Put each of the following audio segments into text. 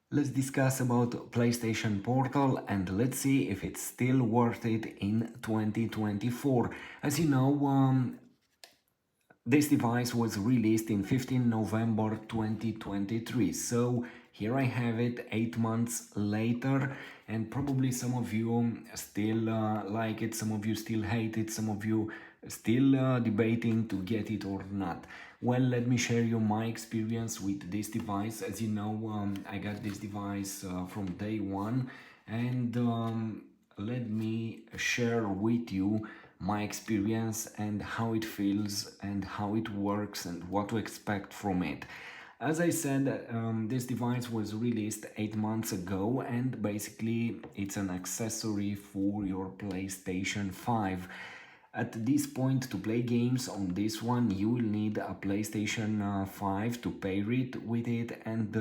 Let's discuss about PlayStation Portal and let's see if it's still worth it in 2024. As you know, this device was released in 15 November 2023, so here I have it 8 months later, and probably some of you still like it, some of you still hate it, some of you still debating to get it or not. Well, let me share you my experience with this device. As you know, I got this device from day one, and let me share with you my experience and how it feels and how it works and what to expect from it. As I said, this device was released 8 months ago, and basically it's an accessory for your PlayStation 5. At this point, to play games on this one, you will need a PlayStation 5 to pair it with it and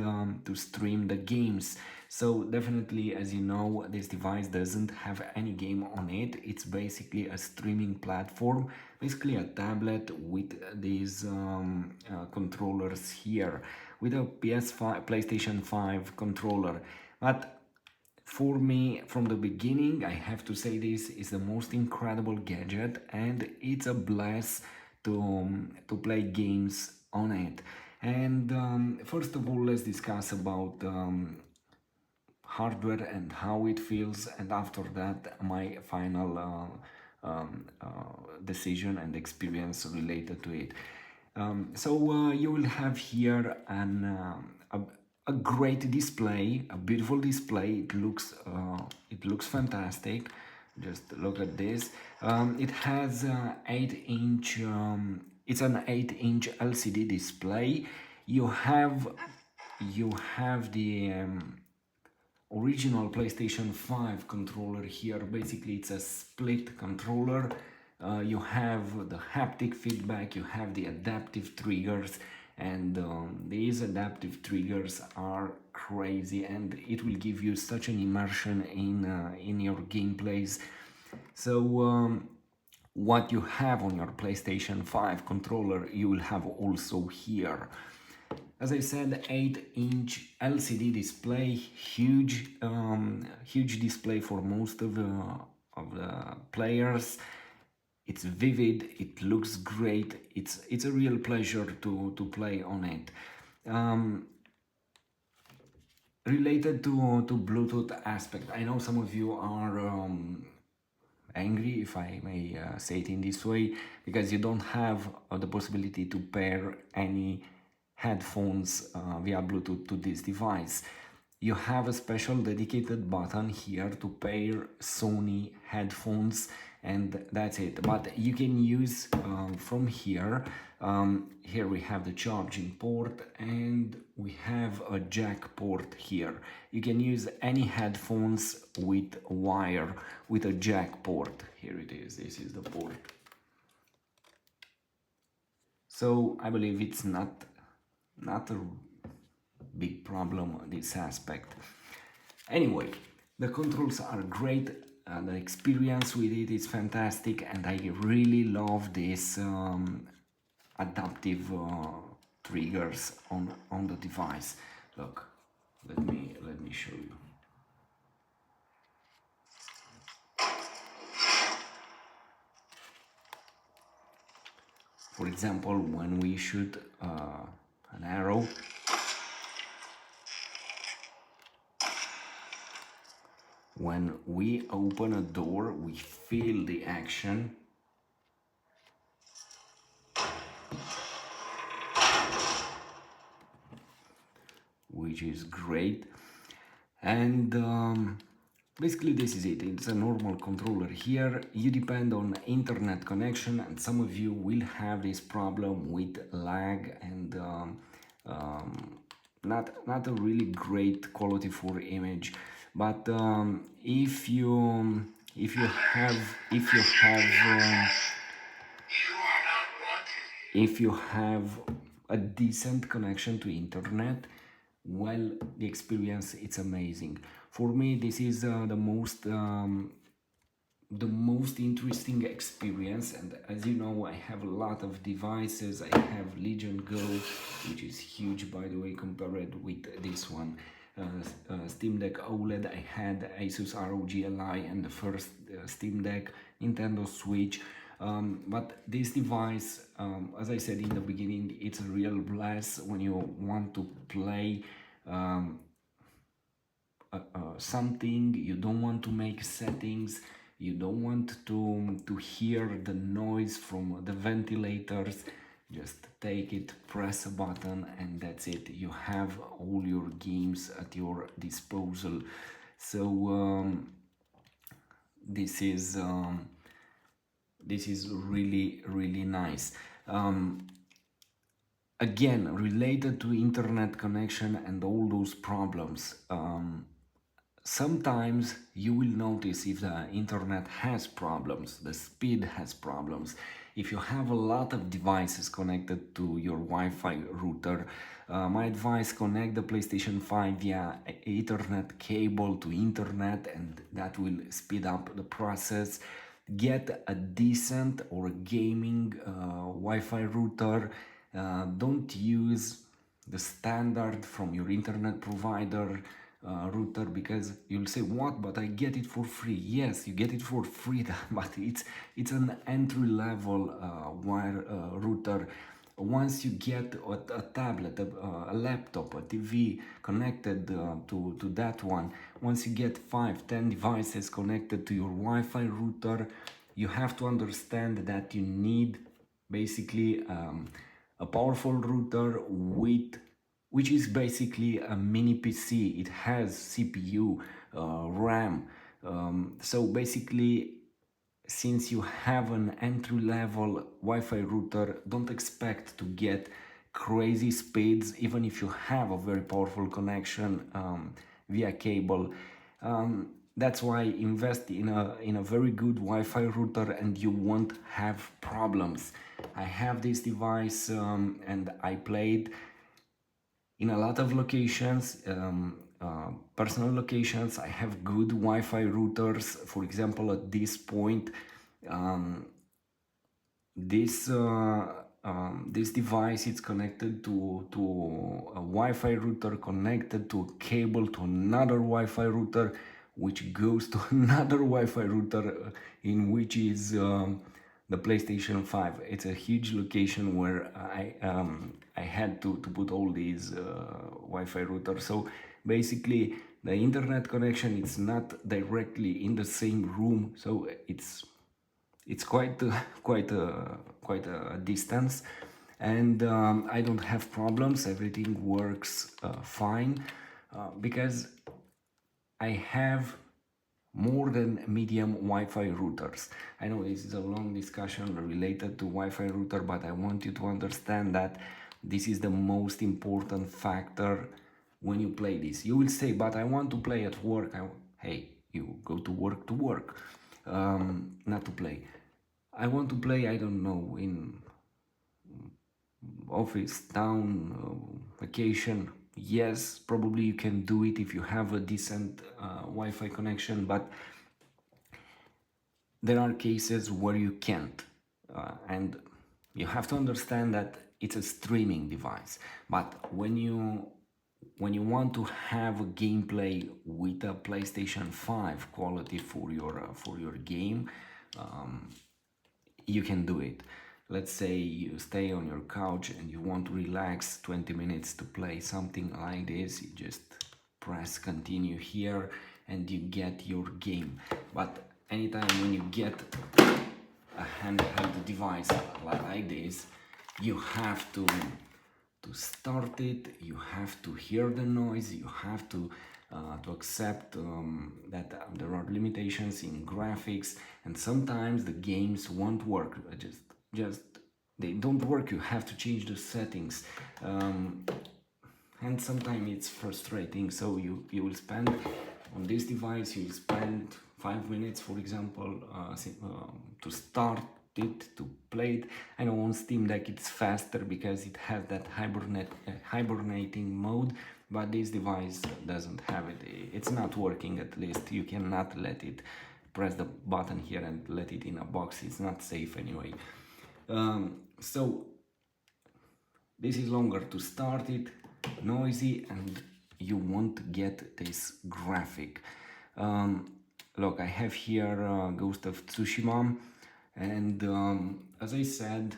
to stream the games. So definitely, as you know, this device doesn't have any game on it. It's basically a streaming platform, basically a tablet with these controllers here, with a PS5, PlayStation 5 controller. But for me, from the beginning, I have to say this is the most incredible gadget, and it's a blast to play games on it. And first of all, let's discuss about hardware and how it feels, and after that, my final decision and experience related to it. So you will have here a great display, a beautiful display. It looks fantastic. Just look at this. It has 8-inch. It's an 8-inch LCD display. You have the original PlayStation 5 controller here. Basically, it's a split controller. You have the haptic feedback, you have the adaptive triggers, and these adaptive triggers are crazy, and it will give you such an immersion in your gameplays. So what you have on your PlayStation 5 controller, you will have also here. As I said, 8-inch LCD display, huge display for most of the players. It's vivid, it looks great, it's a real pleasure to play on it. Related to Bluetooth aspect, I know some of you are angry, if I may say it in this way, because you don't have the possibility to pair any headphones via Bluetooth to this device. You have a special dedicated button here to pair Sony headphones, and that's it. But you can use from here. Here we have the charging port, and we have a jack port here. You can use any headphones with a wire with a jack port. Here it is. This is the port. So I believe it's not a big problem, this aspect. Anyway, the controls are great, the experience with it is fantastic, and I really love this adaptive triggers on the device. Look, let me show you. For example, when we shoot an arrow, when we open a door, we feel the action. Which is great. And basically this is it. It's a normal controller here. You depend on internet connection, and some of you will have this problem with lag and not a really great quality for image. But if you have a decent connection to internet, well, the experience, it's amazing. For me, this is the most interesting experience. And as you know, I have a lot of devices. I have Legion Go, which is huge, by the way, compared with this one. Steam Deck OLED, I had Asus ROG Ally and the first Steam Deck, Nintendo Switch. But this device, as I said in the beginning, it's a real blast when you want to play something. You don't want to make settings, you don't want to hear the noise from the ventilators. Just take it, press a button, and that's it. You have all your games at your disposal. So this is really nice. Again, related to internet connection and all those problems, sometimes you will notice if the internet has problems, the speed has problems. If you have a lot of devices connected to your Wi-Fi router, my advice: connect the PlayStation 5 via Ethernet cable to internet, and that will speed up the process. Get a decent or gaming Wi-Fi router. Don't use the standard from your internet provider router, because you'll say, what, but I get it for free. Yes, you get it for free, but it's an entry level wire router. Once you get a tablet, a laptop, a TV connected to that one, once you get 5-10 devices connected to your Wi-Fi router, you have to understand that you need basically a powerful router which is basically a mini PC. It has CPU, RAM. So basically, since you have an entry-level Wi-Fi router, don't expect to get crazy speeds, even if you have a very powerful connection via cable. That's why invest in a very good Wi-Fi router and you won't have problems. I have this device and I played in a lot of locations, personal locations. I have good Wi-Fi routers. For example, at this point, this device is connected to a Wi-Fi router, connected to a cable to another Wi-Fi router, which goes to another Wi-Fi router, in which is the PlayStation 5. It's a huge location where I had to put all these Wi-Fi routers. So basically, the internet connection, it's not directly in the same room, so it's quite a distance, and I don't have problems. Everything works fine because I have more than medium Wi-Fi routers. I know this is a long discussion related to Wi-Fi router, but I want you to understand that this is the most important factor when you play this. You will say, but I want to play at work. Hey, you go to work, not to play. I want to play, I don't know, in office, town, vacation. Yes, probably you can do it if you have a decent Wi-Fi connection, but there are cases where you can't, and you have to understand that it's a streaming device. But when you want to have a gameplay with a PlayStation 5 quality for your game, you can do it. Let's say you stay on your couch and you want to relax 20 minutes to play something like this. You just press continue here and you get your game. But anytime when you get a handheld device like this, you have to start it, you have to hear the noise, you have to accept that there are limitations in graphics, and sometimes the games won't work. Just they don't work. You have to change the settings, and sometimes it's frustrating. So you will spend on this device. You will spend 5 minutes, for example, to start it, to play it. I know on Steam Deck it's faster because it has that hibernating mode, but this device doesn't have it. It's not working, at least. You cannot let it press the button here and let it in a box. It's not safe anyway. So this is longer to start it, noisy, and you won't get this graphic. um, Look, I have here Ghost of Tsushima, and as I said,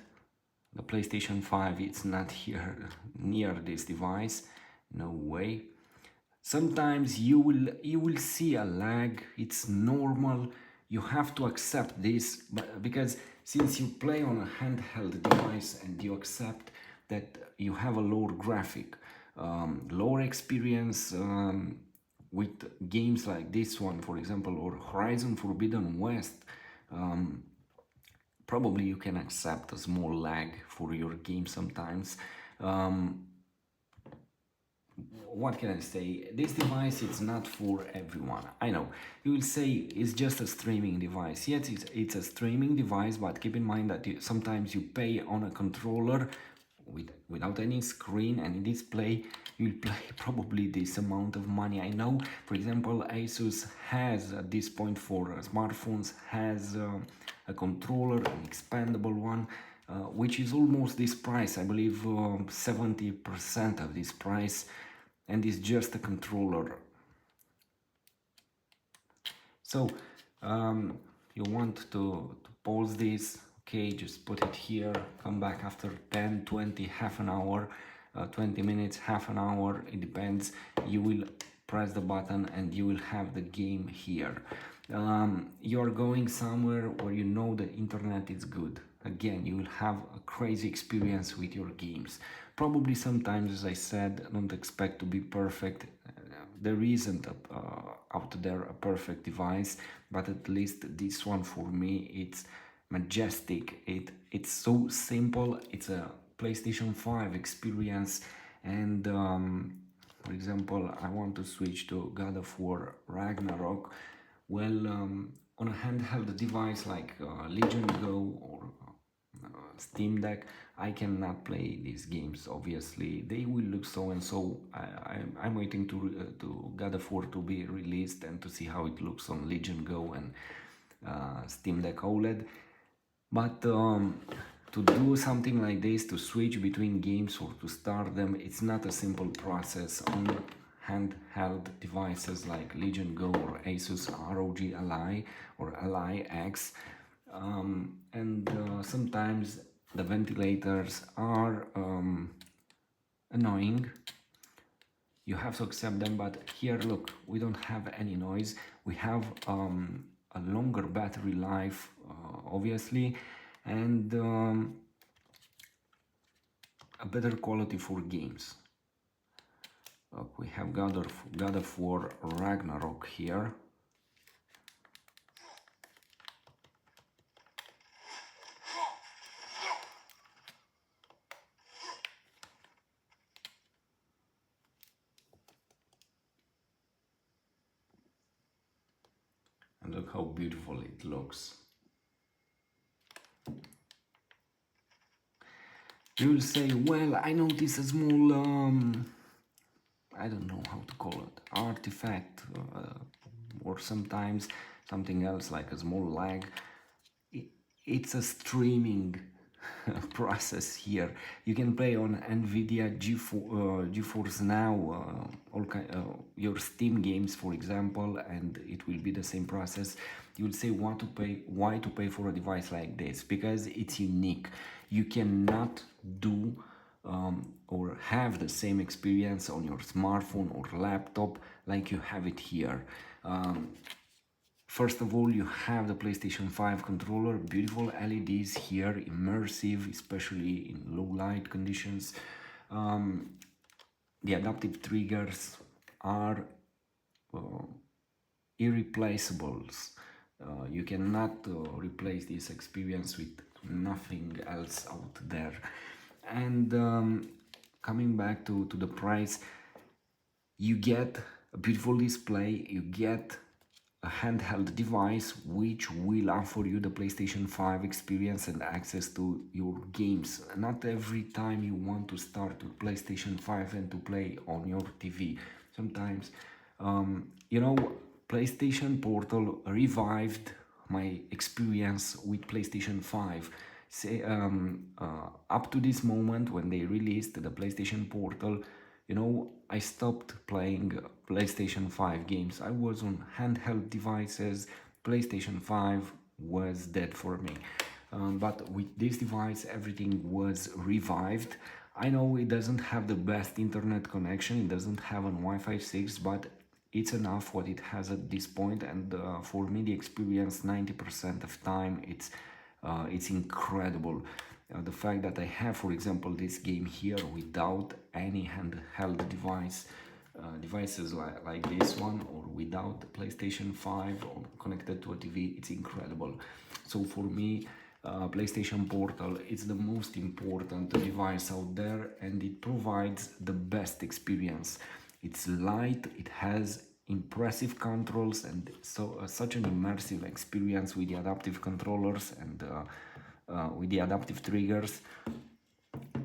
the PlayStation 5 it's not here near this device, no way. Sometimes you will see a lag, it's normal. You have to accept this, but because since you play on a handheld device and you accept that you have a lower graphic, lower experience, with games like this one, for example, or Horizon Forbidden West, probably you can accept a small lag for your game sometimes. um, what can I say? This device is not for everyone. I know you will say it's just a streaming device. Yes, it's a streaming device, but keep in mind that sometimes you pay on a controller without any screen and display. You'll pay probably this amount of money. I know, for example, Asus has at this point for smartphones has a controller, an expandable one, which is almost this price. I believe 70% of this price, and it's just a controller. So you want to pause this, okay, just put it here, come back after 10, 20, half an hour, 20 minutes, half an hour, it depends. You will press the button and you will have the game here. You're going somewhere where you know the internet is good. Again, you will have a crazy experience with your games. Probably sometimes, as I said, don't expect to be perfect. There isn't out there a perfect device, but at least this one for me, it's majestic. It's so simple. It's a PlayStation 5 experience, and for example, I want to switch to God of War Ragnarok. Well, on a handheld device like Legion Go or Steam Deck, I cannot play these games. Obviously, they will look so and so. I'm waiting to God of War to be released and to see how it looks on Legion Go and Steam Deck OLED. But to do something like this, to switch between games or to start them, it's not a simple process on handheld devices like Legion Go or Asus ROG Ally or Ally X. And sometimes the ventilators are annoying. You have to accept them, but here, look, we don't have any noise. We have a longer battery life, obviously, and a better quality for games. Look, we have God of War Ragnarok here. And look how beautiful it looks. You will say, well, I noticed a small, I don't know how to call it, artifact, or sometimes something else like a small lag. It's a streaming process here. You can play on NVIDIA GeForce Now, your Steam games, for example, and it will be the same process. You will say why to pay for a device like this? Because it's unique. You cannot do or have the same experience on your smartphone or laptop like you have it here. First of all, you have the PlayStation 5 controller, beautiful LEDs here, immersive, especially in low light conditions. The adaptive triggers are uh, irreplaceables. You cannot replace this experience with nothing else out there. And coming back to the price, you get a beautiful display, you get a handheld device which will offer you the PlayStation 5 experience and access to your games. Not every time you want to start with PlayStation 5 and to play on your TV. Sometimes, PlayStation Portal revived my experience with PlayStation 5. Say, up to this moment, when they released the PlayStation Portal, You know, I stopped playing PlayStation 5 games. I was on handheld devices. PlayStation 5 was dead for me. But with this device, everything was revived. I know it doesn't have the best internet connection, it doesn't have a Wi-Fi 6, but it's enough what it has at this point, and for me the experience 90% of time it's incredible. The fact that I have, for example, this game here without any handheld devices like this one, or without the PlayStation 5 or connected to a TV, it's incredible. So for me, PlayStation Portal is the most important device out there, and it provides the best experience. It's light, it has impressive controls, and so such an immersive experience with the adaptive controllers and with the adaptive triggers.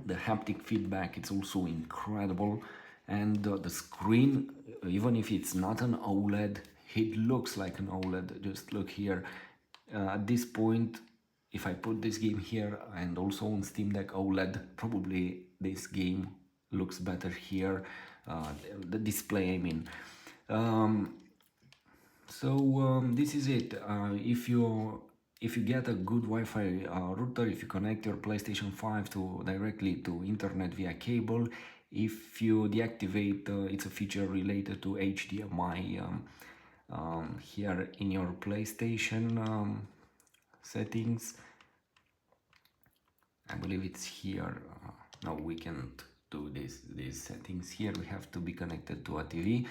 The haptic feedback, it's also incredible, and the screen, even if it's not an OLED, it looks like an OLED. Just look here. At this point, if I put this game here and also on Steam Deck OLED, probably this game looks better here, the display I mean. This is it. If you get a good Wi-Fi router, if you connect your PlayStation 5 directly to internet via cable, if you deactivate, it's a feature related to HDMI here in your PlayStation settings. I believe it's here. No, we can't do these settings here. We have to be connected to a TV.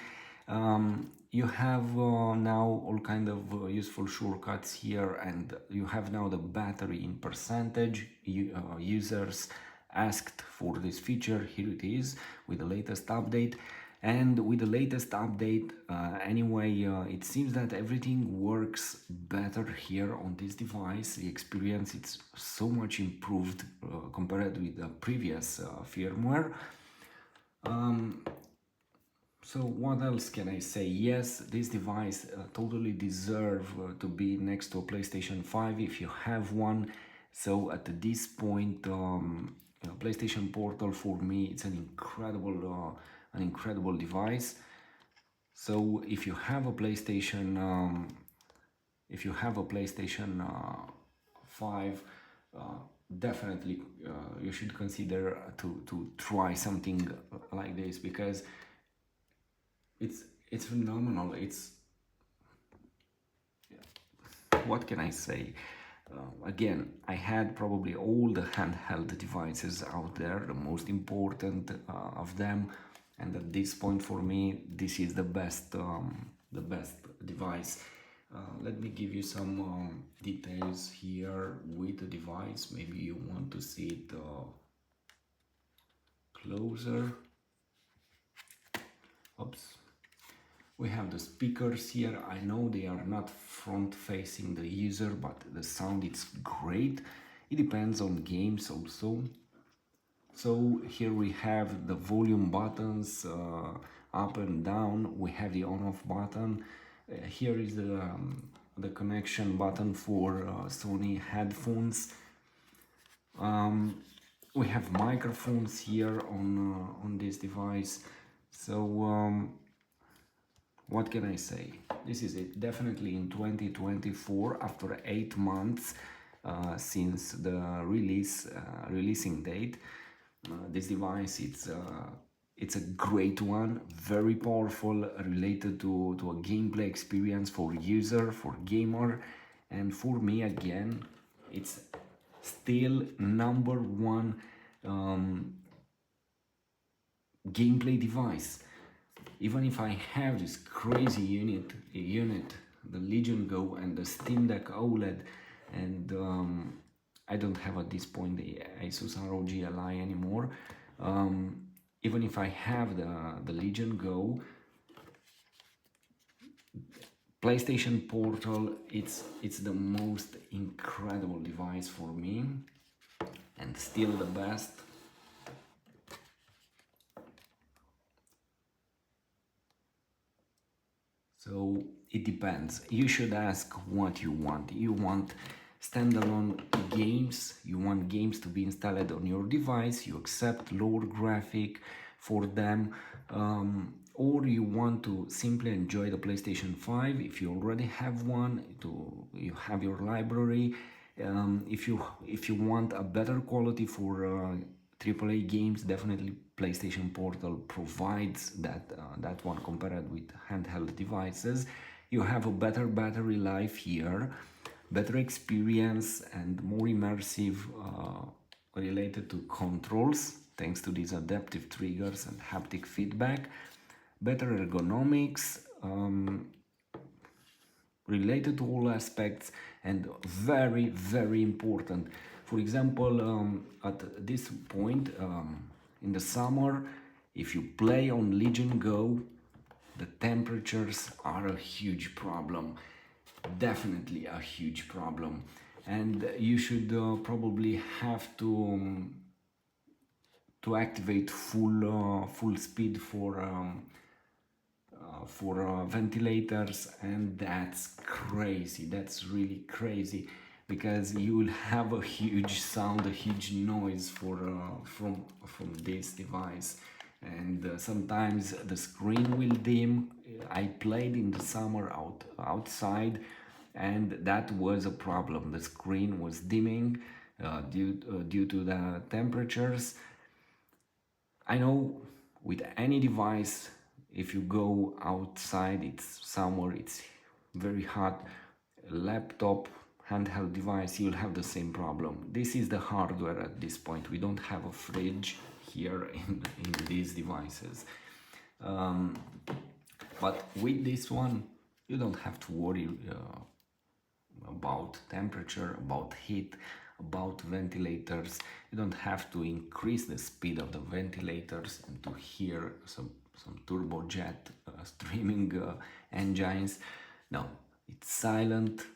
You have now all kind of useful shortcuts here, and you have now the battery in percentage. Users asked for this feature. Here it is with the latest update. And with the latest update, it seems that everything works better here on this device. The experience is so much improved compared with the previous firmware. So what else can I say? Yes, this device totally deserves to be next to a PlayStation 5 if you have one. So at this point, PlayStation Portal for me, it's an incredible device. So if you have a PlayStation, 5, definitely you should consider to try something like this, because it's phenomenal. What can I say? Again, I had probably all the handheld devices out there, the most important of them, and at this point for me, this is the best device. Let me give you some details here with the device. Maybe you want to see it closer. Oops. We have the speakers here. I know they are not front facing the user, but the sound is great. It depends on games also. So here we have the volume buttons, up and down. We have the on-off button. Here is the connection button for Sony headphones. We have microphones here on this device. So what can I say? This is it. Definitely in 2024, after 8 months since the releasing date, this device, it's a great one, very powerful, related to a gameplay experience for user, for gamer, and for me again, it's still number one gameplay device. Even if I have this crazy unit, the Legion Go and the Steam Deck OLED, and I don't have at this point the Asus ROG Ally anymore. Even if I have the Legion Go, PlayStation Portal, it's the most incredible device for me, and still the best. So it depends. You should ask what you want. You want standalone games, you want games to be installed on your device, you accept lower graphic for them, or you want to simply enjoy the PlayStation 5 if you already have one, you have your library. If you want a better quality for AAA games, definitely PlayStation Portal provides that one compared with handheld devices. You have a better battery life here, better experience, and more immersive related to controls thanks to these adaptive triggers and haptic feedback, better ergonomics, related to all aspects, and very, very important. For example, at this point, in the summer, if you play on Legion Go, the temperatures are a huge problem, definitely a huge problem, and you should probably have to activate full speed for ventilators, and that's crazy. That's really crazy, because you will have a huge sound, a huge noise from this device, and sometimes the screen will dim. I played in the summer outside, and that was a problem. The screen was dimming due to the temperatures. I know with any device, if you go outside, it's summer, it's very hot, laptop, handheld device, you'll have the same problem. This is the hardware at this point. We don't have a fridge here in these devices. But with this one, you don't have to worry about temperature, about heat, about ventilators. You don't have to increase the speed of the ventilators and to hear some turbojet streaming engines. No, it's silent.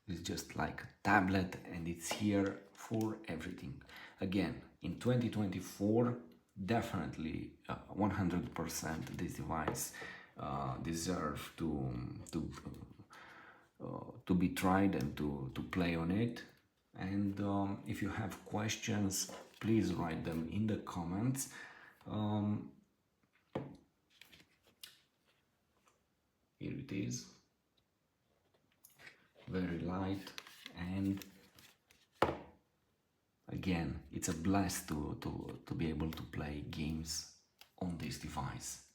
It's just like a tablet, and it's here for everything. Again, in 2024, definitely 100% this device deserves to be tried and to play on it. And if you have questions, please write them in the comments. Here it is, very light, and again, it's a blast to be able to play games on this device.